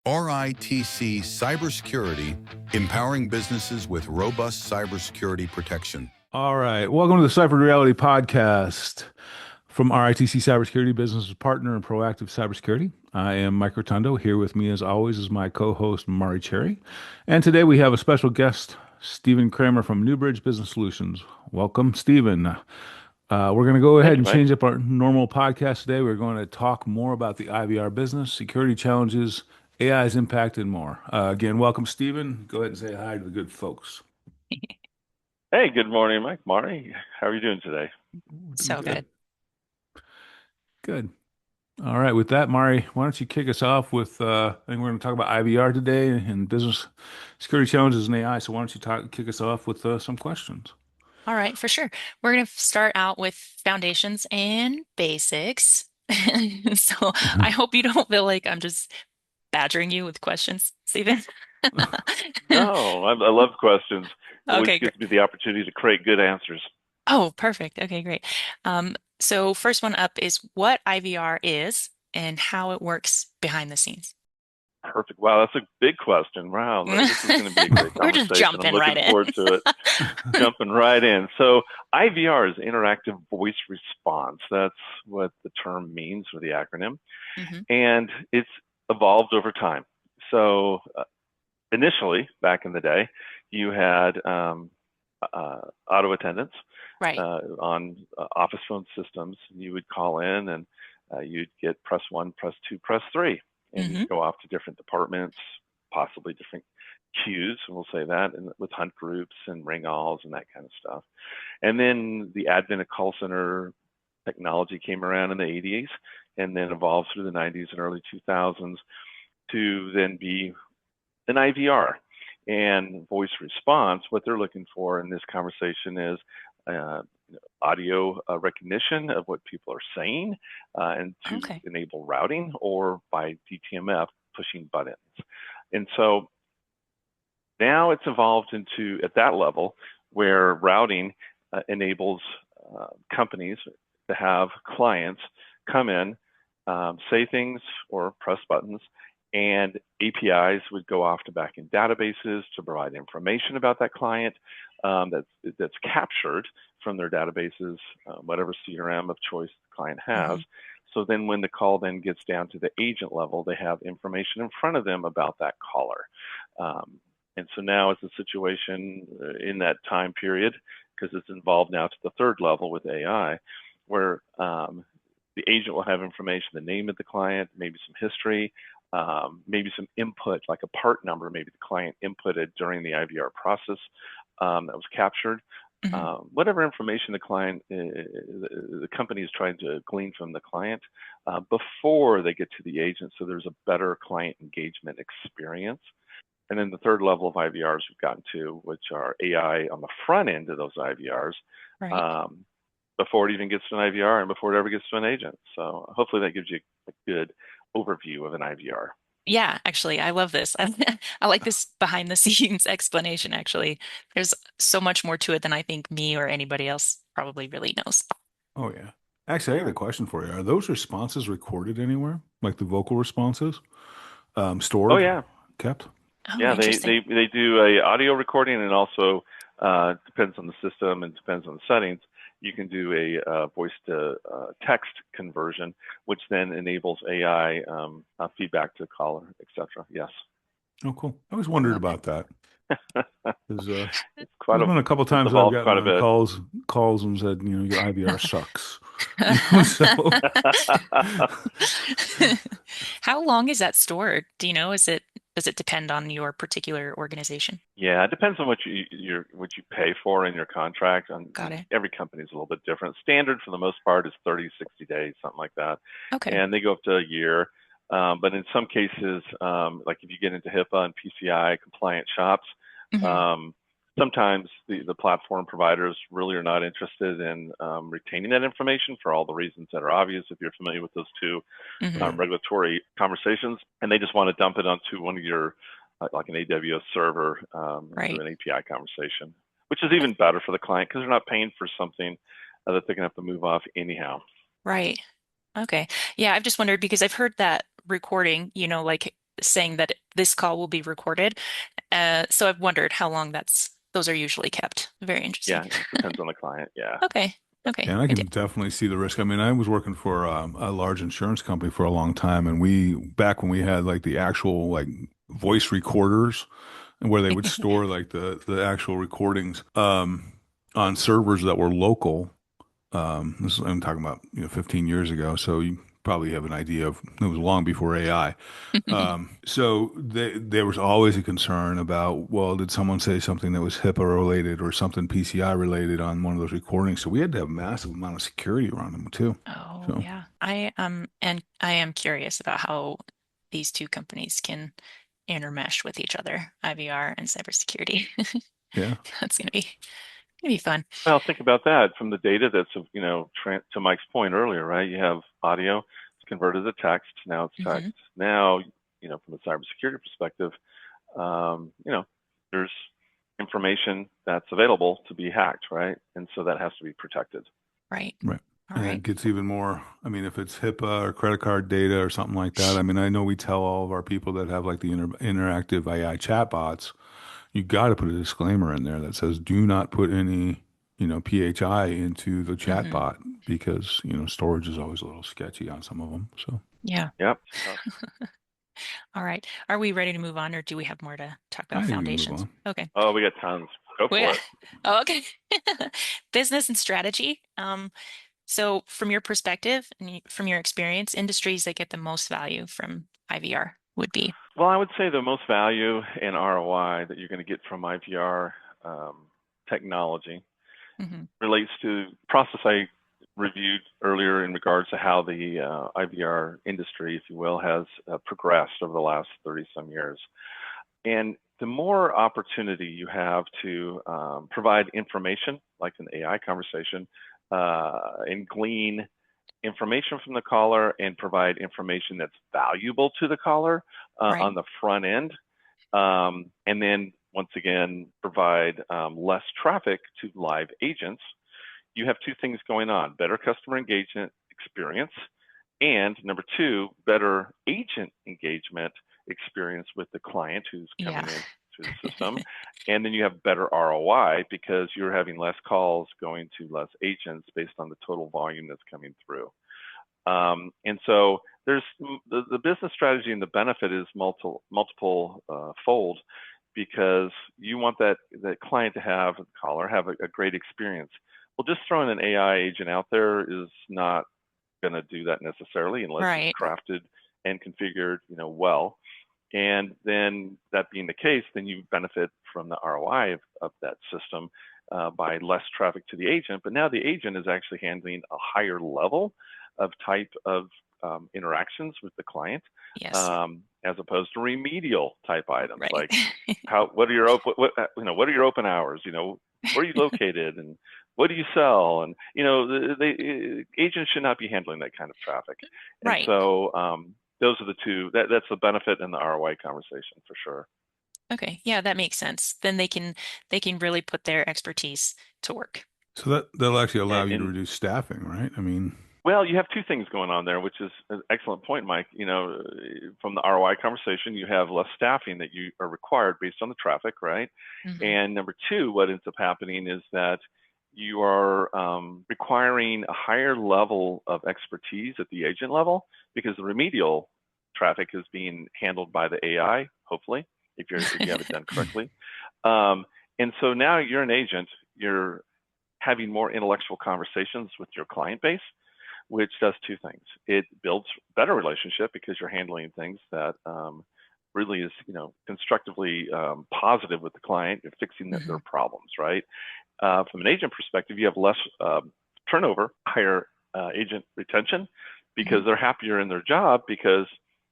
RITC Cybersecurity, empowering businesses with robust cybersecurity protection. All right. Welcome to the Ciphered Reality Podcast from RITC Cybersecurity, business partner and proactive cybersecurity. I am Mike Rotundo. Here with me, as always, is my co-host, Mari Cherry. And today we have a special guest, Stephen Kramer from Newbridge Business Solutions. Welcome, Stephen. We're going to go ahead and change up our normal podcast today. We're going to talk more about the IVR business, security challenges, AI's impact, and more. Again, welcome, Stephen. Go ahead and say hi to the good folks. Hey, good morning, Mike. Mari, how are you doing today? So good. Good. All right. With that, Mari, why don't you kick us off with, I think we're going to talk about IVR today and business security challenges in AI. So why don't you kick us off with some questions? All right, for sure. We're going to start out with foundations and basics. So I hope you don't feel like I'm just badgering you with questions, Stephen. No, I love questions. Always Okay, gives me the opportunity to create good answers. Oh, perfect. Okay, great. So first one up is what IVR is and how it works behind the scenes. Perfect. Wow, that's a big question. Wow, this is going to be a great We're just conversation. jumping I'm looking right in. forward to it. Jumping right in. So IVR is interactive voice response. That's what the term means, or the acronym. And it's evolved over time. So initially, back in the day, you had auto attendants on office phone systems. You would call in and you'd get press 1, press 2, press 3. And you'd go off to different departments, possibly different queues, and we'll say that, and with hunt groups and ring alls and that kind of stuff. And then the advent of call center technology came around in the 80s and then evolved through the 90s and early 2000s to then be an IVR. And voice response, what they're looking for in this conversation is audio recognition of what people are saying and to enable routing, or by DTMF pushing buttons. And so now it's evolved into, at that level, where routing enables companies to have clients come in, say things or press buttons, and APIs would go off to back-end databases to provide information about that client that's captured from their databases, whatever CRM of choice the client has. So then when the call then gets down to the agent level, they have information in front of them about that caller. And so now it's a situation in that time period, because it's involved now to the third level with AI, where the agent will have information, the name of the client, maybe some history, maybe some input, like a part number, maybe the client inputted during the IVR process that was captured. Whatever information the client, the company is trying to glean from the client before they get to the agent, so there's a better client engagement experience. And then the third level of IVRs we've gotten to, which are AI on the front end of those IVRs, before it even gets to an IVR and before it ever gets to an agent. So hopefully that gives you a good overview of an IVR. Yeah, actually, I love this. I like this behind the scenes explanation, actually. There's so much more to it than I think me or anybody else probably really knows. Oh, yeah. Actually, I have a question for you. Are those responses recorded anywhere? Like the vocal responses? Stored? Oh, yeah. Kept? Oh, yeah, they do a audio recording, and also depends on the system and depends on the settings. You can do a voice to text conversion, which then enables AI feedback to the caller, etc. Yes. Oh, cool. I always wondered about that. There's been a couple times I've gotten on calls and said, your IVR sucks. How long is that stored? Do you know? Does it depend on your particular organization? Yeah, it depends on what you pay for in your contract. Got it. Every company is a little bit different. Standard for the most part is 30, 60 days, something like that. Okay. And they go up to a year. But in some cases, like if you get into HIPAA and PCI compliant shops, sometimes the platform providers really are not interested in retaining that information for all the reasons that are obvious if you're familiar with those two regulatory conversations, and they just want to dump it onto one of your like an AWS server through an API conversation, which is even better for the client because they're not paying for something that they're going to have to move off anyhow. Right. Okay. Yeah, I've just wondered because I've heard that recording, like saying that this call will be recorded. So I've wondered how long those are usually kept. Very interesting. Yeah, it depends on the client. Yeah. Okay. Okay. And I Good to- can definitely see the risk. I mean, I was working for a large insurance company for a long time, and back when we had like the actual like voice recorders, and where they would store like the actual recordings on servers that were local. I'm talking about 15 years ago, so you probably have an idea of it was long before AI. So there was always a concern about, well, did someone say something that was HIPAA related or something PCI related on one of those recordings? So we had to have a massive amount of security around them too. Oh, So yeah. I am curious about how these two companies can intermesh with each other, IVR and cybersecurity. yeah, That's gonna be fun. Well, think about that from the data that's, to Mike's point earlier, right? You have audio, it's converted to text. Now it's text. Hmm. Now, from a cybersecurity perspective, there's information that's available to be hacked, right? And so that has to be protected. Right. right. All And right. it gets even more. I mean, if it's HIPAA or credit card data or something like that. I mean, I know we tell all of our people that have like the interactive AI chatbots, you got to put a disclaimer in there that says, do not put any, PHI into the Hmm. chatbot because, storage is always a little sketchy on some of them. So Yeah. Yep. All right. Are we ready to move on, or do we have more to talk I about think we can move foundations? on. Okay. Oh, we got tons. Go Well, for yeah. it. Oh, okay. Business and strategy. So from your perspective and from your experience, industries that get the most value from IVR would be. Well, I would say the most value and ROI that you're going to get from IVR technology Hmm. relates to process I reviewed earlier in regards to how the IVR industry, if you will, has progressed over the last 30 some years. And the more opportunity you have to provide information, like an AI conversation, and glean information from the caller and provide information that's valuable to the caller Right. on the front end, and then once again provide less traffic to live agents, you have two things going on: better customer engagement experience, and number two, better agent engagement experience with the client who's Yeah. coming in through the system. And then you have better ROI because you're having less calls going to less agents based on the total volume that's coming through. And so there's the business strategy, and the benefit is multiple fold, because you want that client to have, the caller have a great experience. Well, just throwing an AI agent out there is not going to do that necessarily unless it's Right. crafted and configured, well. And then that being the case, then you benefit from the ROI of that system by less traffic to the agent. But now the agent is actually handling a higher level of type of interactions with the client, Yes. as opposed to remedial type items Right. like what are your what are your open hours? Where are you located, and what do you sell? And the agents should not be handling that kind of traffic. And Right. so those are the two. That's the benefit in the ROI conversation for sure. Okay. Yeah, that makes sense. Then they can really put their expertise to work. So that'll actually allow you to And reduce staffing, right? I mean, well, you have two things going on there, which is an excellent point, Mike. From the ROI conversation, you have less staffing that you are required based on the traffic, right? Hmm. And number two, what ends up happening is that you are requiring a higher level of expertise at the agent level because the remedial traffic is being handled by the AI, hopefully, if you have it done correctly. And so now you're an agent, you're having more intellectual conversations with your client base, which does two things. It builds better relationship because you're handling things that really is, constructively positive with the client. You're fixing their Hmm. problems, right? From an agent perspective, you have less turnover, higher agent retention, because Hmm. they're happier in their job because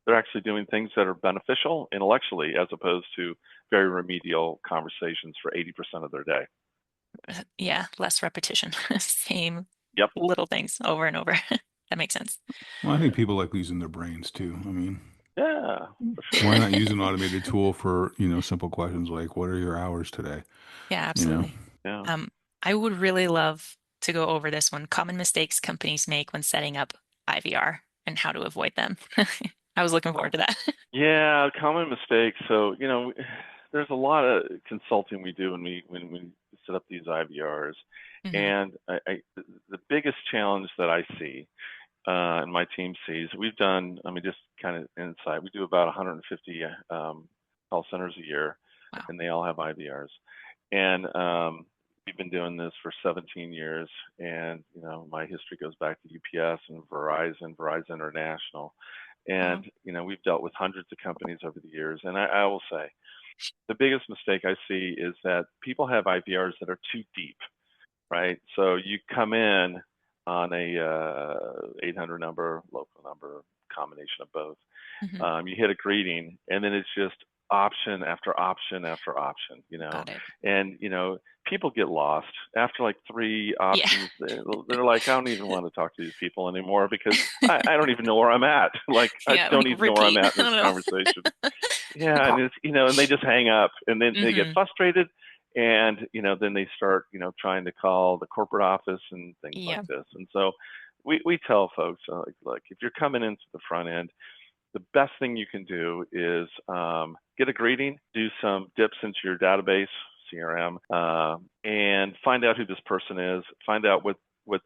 they're actually doing things that are beneficial intellectually, as opposed to very remedial conversations for 80% of their day. Yeah, less repetition. Same Yep. little things over and over. That makes sense. well, I think people like using their brains too. I mean, Yeah, for why sure. not use an automated tool for, simple questions like, what are your hours today? Yeah, You know? absolutely. Yeah. Um, I would really love to go over this one. Common mistakes companies make when setting up IVR and how to avoid them. I was looking forward to that. Yeah, common mistake. So, there's a lot of consulting we do when we set up these IVRs. Hmm. And the biggest challenge that I see, and my team sees, we've done, just kind of insight, we do about 150 call centers a year, Wow. and they all have IVRs. And we've been doing this for 17 years. And, my history goes back to UPS and Verizon International. Wow. And, we've dealt with hundreds of companies over the years. And I will say, the biggest mistake I see is that people have IVRs that are too deep, right? So you come in on a 800 number, local number, combination of both. Hmm. You hit a greeting, and then it's just option after option after option, Got it. and people get lost after like 3 Yeah. options. They're like, I don't even want to talk to these people anymore because I don't even know where I'm at. Like, I Yeah, don't like even know where I'm repeat. at I in this don't conversation. know. Yeah, and it's and they just hang up, and then they get Hmm. frustrated, and then they start trying to call the corporate office and things like Yeah. this. And so we tell folks, like, look, if you're coming into the front end, the best thing you can do is get a greeting, do some dips into your database, CRM, and find out who this person is, find out what what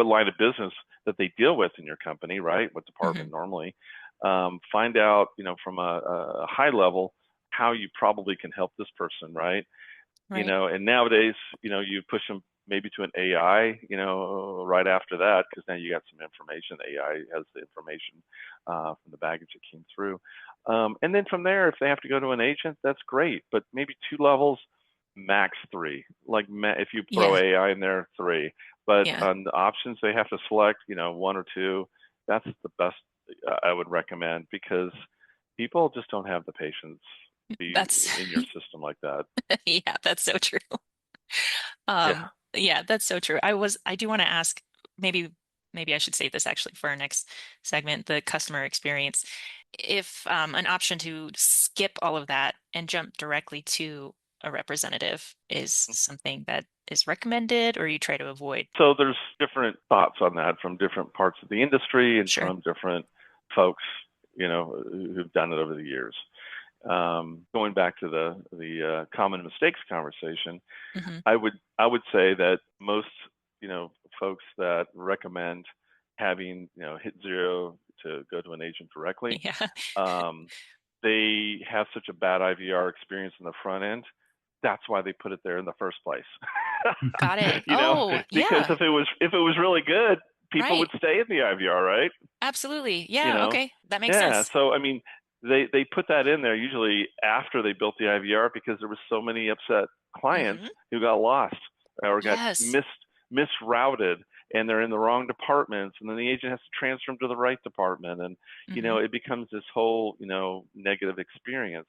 line of business that they deal with in your company, right? What Hmm. department normally. Find out, from a high level, how you probably can help this person, right? Right. And nowadays, you push them maybe to an AI, right after that, because now you got some information. AI has the information from the baggage that came through. And then from there, if they have to go to an agent, that's great, but maybe 2 levels, max 3. Like if you throw Yeah. AI in there, 3. But Yeah. on the options they have to select, 1 or 2, that's the best I would recommend, because people just don't have the patience to be That's in your system like that. yeah, that's so true. Yeah. Yeah, that's so true. I do want to ask, maybe I should save this actually for our next segment, the customer experience. If an option to skip all of that and jump directly to a representative is something that is recommended or you try to avoid. So there's different thoughts on that from different parts of the industry and Sure. from different folks, who've done it over the years. Going back to the common mistakes conversation, Hmm. I would say that most folks that recommend having hit 0 to go to an agent directly, Yeah. um, they have such a bad IVR experience in the front end. That's why they put it there in the first place. Got it. you know, Oh, because yeah. if it was really good, people Right. would stay in the IVR, right? Absolutely. You Yeah. know, Okay. That makes yeah. sense. So I mean, they put that in there usually after they built the IVR, because there was so many upset clients Hmm. who got lost or got Yes. misrouted, and they're in the wrong departments, and then the agent has to transfer them to the right department, and Hmm. it becomes this whole negative experience.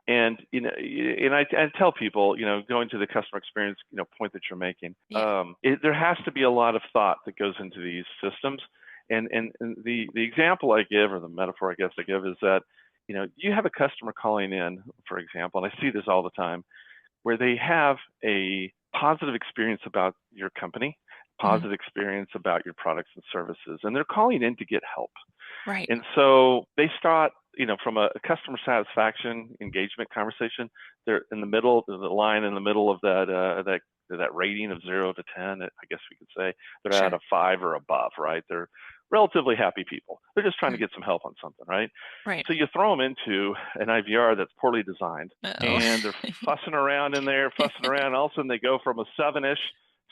And and I tell people, going to the customer experience point that you're making, Yeah. there has to be a lot of thought that goes into these systems. And the example I give, or the metaphor I guess I give, is that you have a customer calling in, for example, and I see this all the time, where they have a positive experience about your company, Hmm. positive experience about your products and services, and they're calling in to get help. Right. And so they start, from a customer satisfaction engagement conversation, they're in the middle, the line in the middle of that rating of 0 to 10, I guess we could say. They're at Sure. a 5 or above, right? They're relatively happy people. They're just trying to Mm. get some help on something, right? Right. So you throw them into an IVR that's poorly designed, Uh-oh. and they're fussing around in there, fussing around. All of a sudden, they go from a 7-ish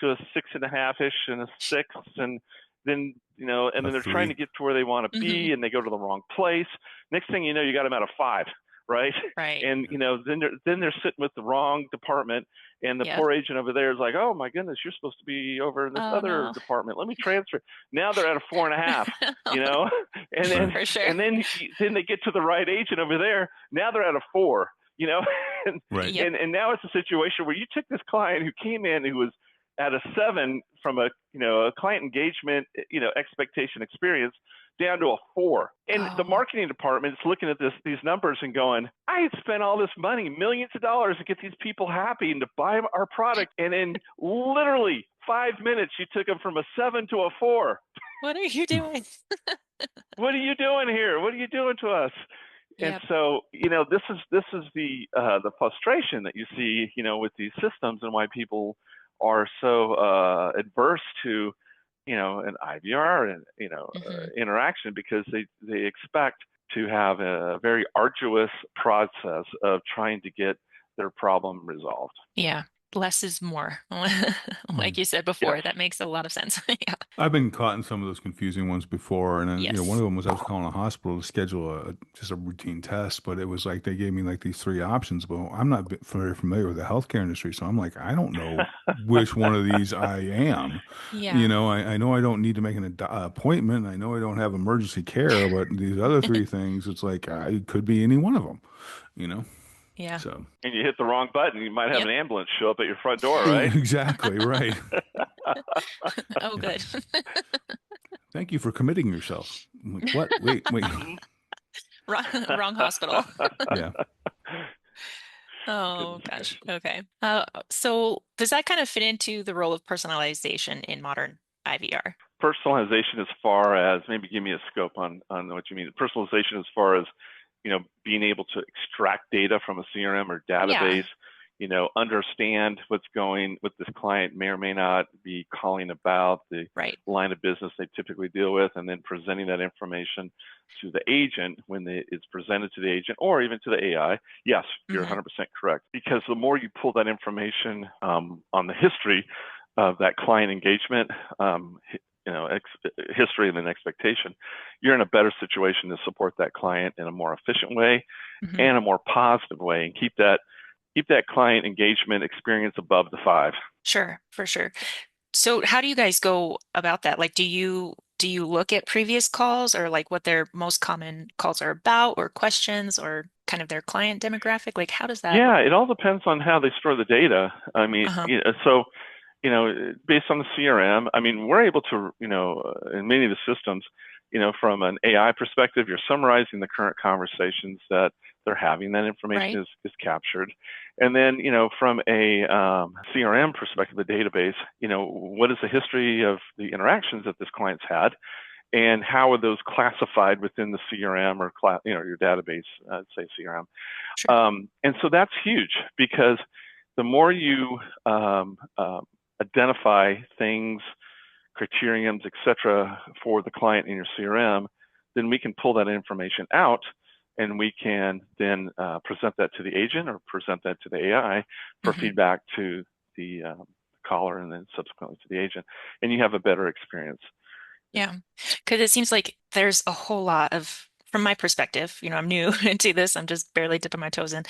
to a 6.5-ish and a 6, and then and A then they're trying 3. to get to where they want to Hmm. be, and they go to the wrong place. Next thing you know, you got them at a 5, right? Right. And then they're sitting with the wrong department, and the Yep. poor agent over there is like, oh my goodness, you're supposed to be over in this Oh other no. department. Let me transfer. Now they're at a 4.5. you know and then Right. For sure. and then then they get to the right agent over there. Now they're at a 4. and, Right. Yep. and now it's a situation where you took this client who came in, who was at a 7 from a client engagement expectation experience, down to a 4, and the Oh. marketing department is looking at these numbers and going, I had spent all this money, millions of dollars, to get these people happy and to buy our product, and in literally 5 minutes you took them from a 7 to a 4. What are you doing? What are you doing here? What are you doing to us? And Yep. so, this is the frustration that you see, with these systems, and why people are so adverse to, an IVR and Hmm. interaction, because they expect to have a very arduous process of trying to get their problem resolved. Yeah. Less is more. Mm. Like you said Yes. before, that makes a lot of sense. Yeah. I've been caught in some of those confusing ones before, and then one Yes. of them was I was calling a hospital to schedule just a routine test, but it was like they gave me like these three options. But I'm not very familiar with the healthcare industry, so I'm like, I don't know which one of these I am. Yeah. I know I don't need to make an appointment. I know I don't have emergency care, but these other three things, it's like it could be any one of them. You know, Yeah. so And you hit the wrong button, you might have Yep. an ambulance show up at your front door, right? exactly right. Oh, Yeah. good. Thank you for committing yourself. I'm like, what? Wait, wait. Wrong hospital. Yeah. Oh Goodness gosh. gracious. Okay. So does that kind of fit into the role of personalization in modern IVR? Personalization, as far as, maybe give me a scope on what you mean. Personalization as far as, being able to extract data from a CRM or Yeah. database, understand what this client may or may not be calling about, the Right. line of business they typically deal with, and then presenting that information to the agent when it's presented to the agent, or even to the AI. Yes, you're Hmm. 100% correct. Because the more you pull that information on the history of that client engagement, history and an expectation, you're in a better situation to support that client in a more efficient way Hmm. and a more positive way, and keep that client engagement experience above the 5. Sure, for sure. So how do you guys go about that? Like, do you look at previous calls, or like what their most common calls are about, or questions, or kind of their client demographic? Like, how does that? Yeah, it all depends on how they store the data. I mean, Uh-huh. so based on the CRM, I mean, we're able to, in many of the systems, from an AI perspective, you're summarizing the current conversations that they're having. That information Right. is captured. And then, from a CRM perspective, the database, what is the history of the interactions that this client's had, and how are those classified within the CRM, or your database, say CRM. Sure. And so that's huge, because the more you identify things, criteriums, etc., for the client in your CRM, then we can pull that information out, and we can then present that to the agent, or present that to the AI for Hmm. feedback to the caller, and then subsequently to the agent, and you have a better experience. Yeah. Because it seems like there's a whole lot of, from my perspective, I'm new into this, I'm just barely dipping my toes in,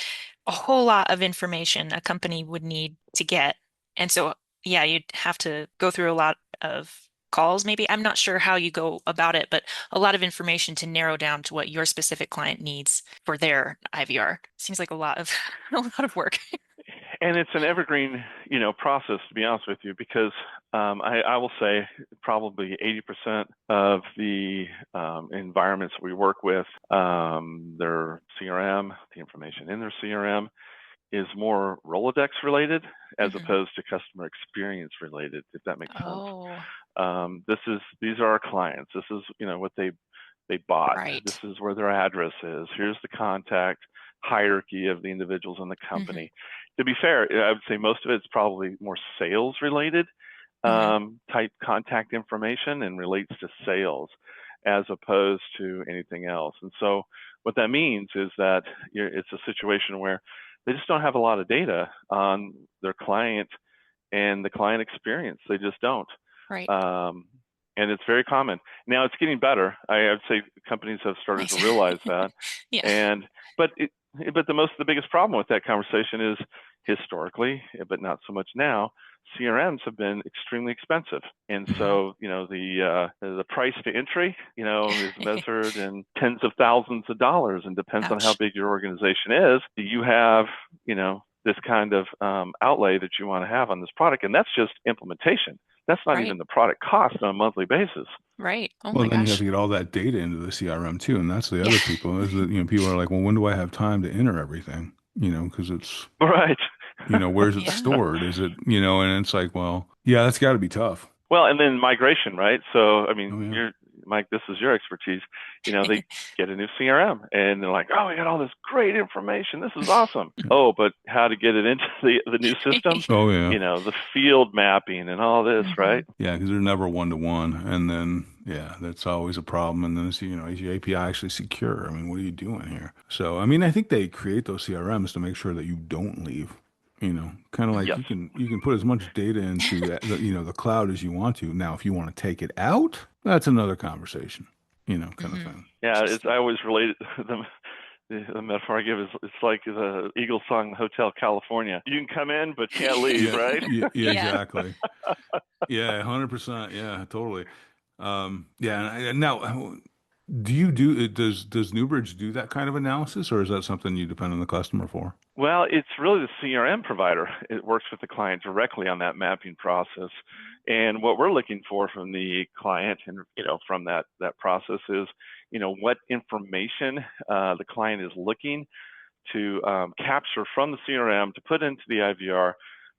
a whole lot of information a company would need to get. And so, yeah, you'd have to go through a lot of calls, maybe. I'm not sure how you go about it, but a lot of information to narrow down to what your specific client needs for their IVR. Seems like a lot of a lot of work. And it's an evergreen, process, to be honest with you, because I will say probably 80% of the environments we work with, their CRM, the information in their CRM, is more Rolodex related, as Hmm. opposed to customer experience related, if that makes sense. Oh, These are our clients. This is, what they bought. This right. is where their address is. Here's the contact hierarchy of the individuals in the Hmm. company. To be fair, I would say most of it's probably more sales related Hmm. type contact information, and relates to sales, as opposed to anything else. And so what that means is that it's a situation where they just don't have a lot of data on their client and the client experience. They just don't. Right. Um, and it's very common. Now it's getting better. I would say companies have started to Nice. realize that. Yeah. And but the biggest problem with that conversation is, historically, but not so much now, CRMs have been extremely expensive. And Hmm. so, the price to entry, is measured in tens of thousands of dollars, and depends on how Ouch. big your organization is. Do you have, this kind of outlay that you want to have on this product? And that's just implementation. That's not Right. even the product cost on a monthly basis. Right. Oh Well, my then you have gosh. to get all that data into the CRM too, and that's the Yeah. other people is that people are like, well, when do I have time to enter everything? Because it's Right. where's it Yeah. stored? Is it and it's like, well, yeah, that's got to be tough. Well, and then migration, right? So, I mean, Oh yeah, Mike, this is your expertise. They get a new CRM and they're like, oh, we got all this great information. This is awesome. Oh, but how to get it into the new system? Oh, yeah. The field mapping and all this, right? Yeah, because they're never one-to-one. And then, yeah, that's always a problem. And then, is your API actually secure? I mean, what are you doing here? So, I mean, I think they create those CRMs to make sure that you don't leave. Kind of like Yes. you can put as much data into the cloud as you want to. Now, if you want to take it out, that's another conversation, kind of thing. Yeah, I always relate it the metaphor I give is it's like the Eagles song, Hotel California. You can come in, but can't leave, right? Yeah, exactly. Yeah, 100%. Yeah, totally. And now, does Newbridge do that kind of analysis, or is that something you depend on the customer for? Well, it's really the CRM provider. It works with the client directly on that mapping process. And what we're looking for from the client and, from that process is, what information the client is looking to capture from the CRM to put into the IVR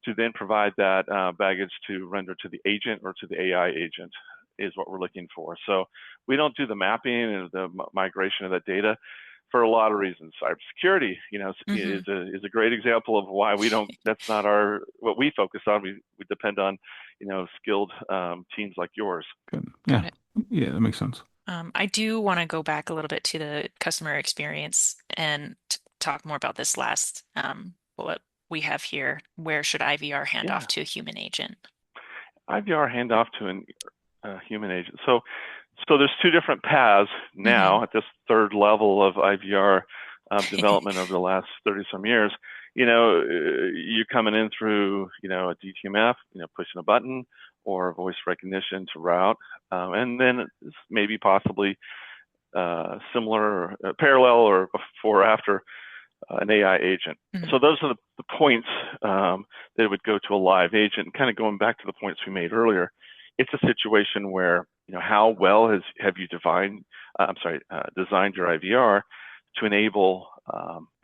to then provide that baggage to render to the agent or to the AI agent is what we're looking for. So we don't do the mapping and the migration of that data for a lot of reasons. Cybersecurity, is a great example of why we don't. That's not what we focus on. We depend on, skilled teams like yours. Good. Yeah, yeah, that makes sense. I do want to go back a little bit to the customer experience and talk more about this last what we have here. Where should IVR hand off to a human agent? IVR hand off to a human agent. So there's two different paths now at this third level of IVR development over the last 30 some years. You're coming in through, a DTMF, pushing a button or voice recognition to route. And then maybe possibly similar, parallel or before or after an AI agent. So those are the points that would go to a live agent. And kind of going back to the points we made earlier, it's a situation where, how well have you designed your IVR to enable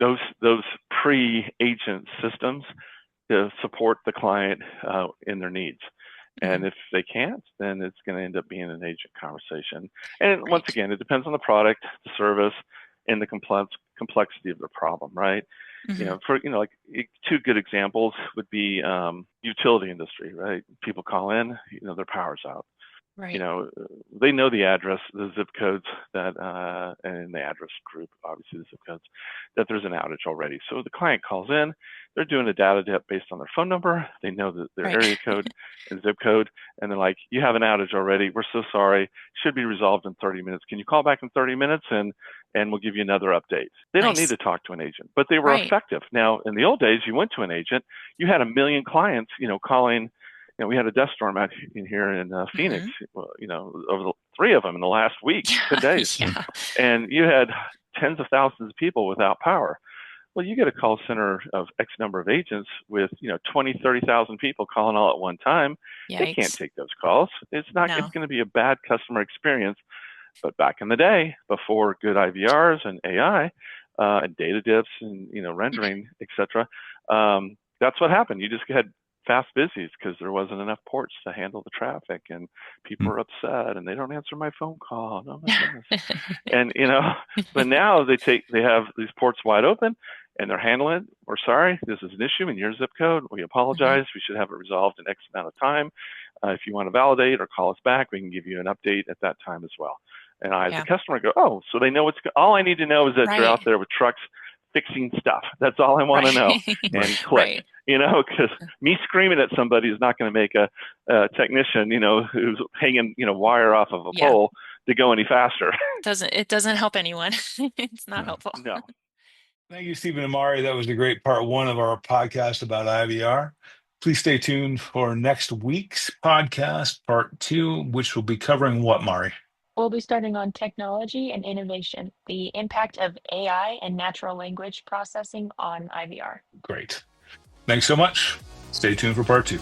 those pre-agent systems to support the client in their needs. And if they can't, then it's going to end up being an agent conversation. And once again, it depends on the product, the service, and the complexity of the problem, right? Like two good examples would be utility industry, right? People call in, their power's out. Right. They know the address, the zip codes that, and the address group, obviously the zip codes, that there's an outage already. So the client calls in, they're doing a data depth based on their phone number. They know their area code and zip code, and they're like, you have an outage already. We're so sorry. Should be resolved in 30 minutes. Can you call back in 30 minutes and we'll give you another update? They don't need to talk to an agent, but they were effective. Now, in the old days, you went to an agent, you had 1 million clients, calling. We had a dust storm out here in Phoenix, over the 3 of them in the last week, 10 days. And you had tens of thousands of people without power. Well, you get a call center of X number of agents with, 20, 30,000 people calling all at one time. Yikes. They can't take those calls. It's going to be a bad customer experience. But back in the day, before good IVRs and AI and data dips and, rendering, et cetera, that's what happened. You just had fast busies because there wasn't enough ports to handle the traffic, and people were upset and they don't answer my phone call. Oh my goodness. And but now they have these ports wide open and they're handling it. We're sorry, this is an issue in your zip code. We apologize. We should have it resolved in X amount of time. If you want to validate or call us back, we can give you an update at that time as well. And I, as a customer, go, oh, so they know all I need to know is that you're out there with trucks fixing stuff. That's all I want to know. And click, because me screaming at somebody is not going to make a technician, who's hanging, wire off of a pole to go any faster. It doesn't help anyone. It's not helpful. No. Thank you, Stephen and Mari. That was a great part 1 of our podcast about IVR. Please stay tuned for next week's podcast, part 2, which will be covering what, Mari? We'll be starting on technology and innovation, the impact of AI and natural language processing on IVR. Great. Thanks so much. Stay tuned for part 2.